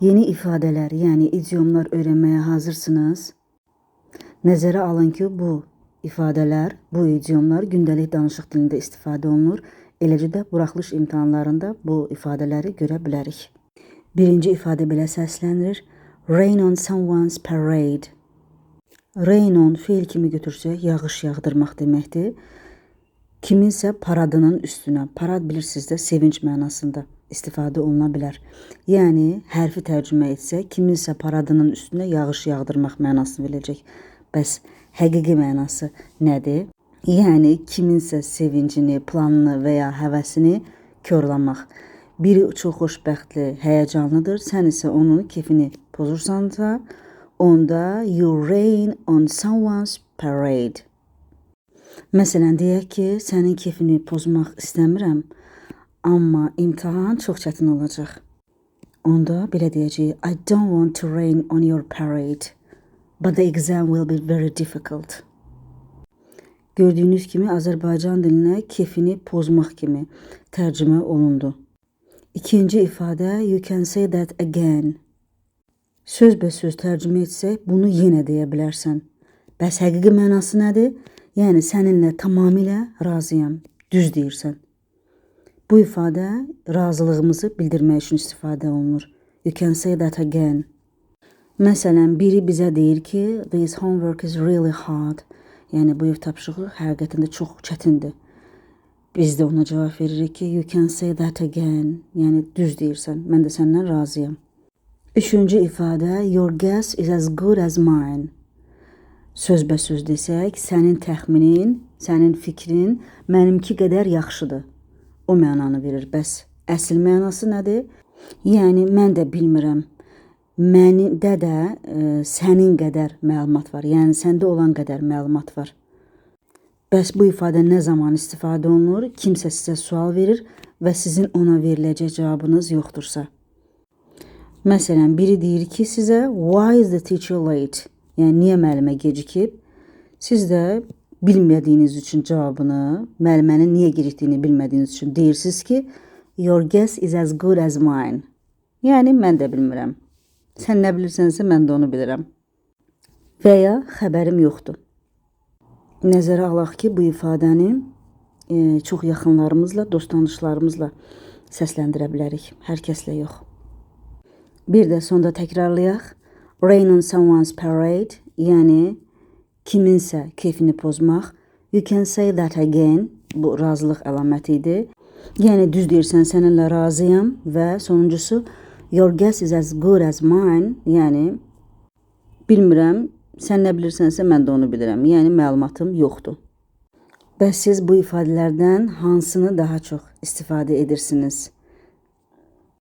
Yeni ifadeler, yani idiomlar öğrenmeye hazırsınız. Nəzərə alın ki, bu ifadeler, bu idiomlar gündəlik danışıq dilində istifadə olunur. Eləcə də buraxılış imtahanlarında bu ifadeləri görə bilərik. Birinci ifadə belə səslənir. Rain on someone's parade. Rain on fiil kimi götürsək, yağış yağdırmaq deməkdir. Kiminsə paradının üstünə, parad bilirsiniz də sevinç mənasında istifadə oluna bilər. Yəni, hərfi tərcümə etsək, kiminsə paradının üstünə yağış yağdırmaq mənasını verəcək. Bəs həqiqi mənası nədir? Yəni, kiminsə sevincini, planını və ya həvəsini körlamaq. Biri çox xoşbəxtli, həyəcanlıdır, sən isə onun keyfini pozursansa, onda you rain on someone's parade. Məsələn, deyək ki, sənin keyfini pozmaq istəmirəm, amma imtahan çox çətin olacaq. Onda belə deyəcəyik, I don't want to rain on your parade, but the exam will be very difficult. Gördüyünüz kimi Azərbaycan dilinə keyfini pozmaq kimi tərcümə olundu. İkinci ifadə, you can say that again. Sözbəsöz tərcümə etsək, bunu yenə deyə bilərsən. Bəs həqiqi mənası nədir? Yəni, səninlə tamamilə razıyam, düz deyirsən. Bu ifadə razılığımızı bildirmək üçün istifadə olunur. You can say that again. Məsələn, biri bizə deyir ki, this homework is really hard. Yəni, bu ev tapşırığı həqiqətində çox çətindir. Biz də ona cavab veririk ki, you can say that again. Yəni, düz deyirsən, mən də səndən razıyam. Üçüncü ifadə, your guess is as good as mine. Sözbəsöz desək, sənin təxminin, sənin fikrin mənimki qədər yaxşıdır. O mənanı verir. Bəs əsl mənası nədir? Yəni, mən də bilmirəm. Məndə də sənin qədər məlumat var. Yəni, səndə olan qədər məlumat var. Bəs bu ifadə nə zaman istifadə olunur? Kimsə sizə sual verir və sizin ona veriləcək cavabınız yoxdursa. Məsələn, biri deyir ki, sizə, why is the teacher late? Yəni, niyə müəllimə gecikib? Siz də bilmədiyiniz üçün cavabını, müəllimənin niyə gecikdiyini bilmədiyiniz üçün deyirsiniz ki, your guess is as good as mine. Yəni, mən də bilmirəm. Sən nə bilirsənsə, mən də onu bilirəm. Və ya xəbərim yoxdur. Nəzərə alaq ki, bu ifadəni çox yaxınlarımızla, dost tanışlarımızla səsləndirə bilərik. Hər kəslə yox. Bir də sonda təkrarlayaq. Rain on someone's parade, yəni kiminsə keyfini pozmaq. You can say that again, bu razılıq əlaməti idi. Yəni düz deyirsən, səninlə razıyam və sonuncusu your guess is as good as mine, yəni bilmirəm, sən nə bilirsənsə mən də onu bilirəm. Yəni məlumatım yoxdur. Bəs siz bu ifadələrdən hansını daha çox istifadə edirsiniz?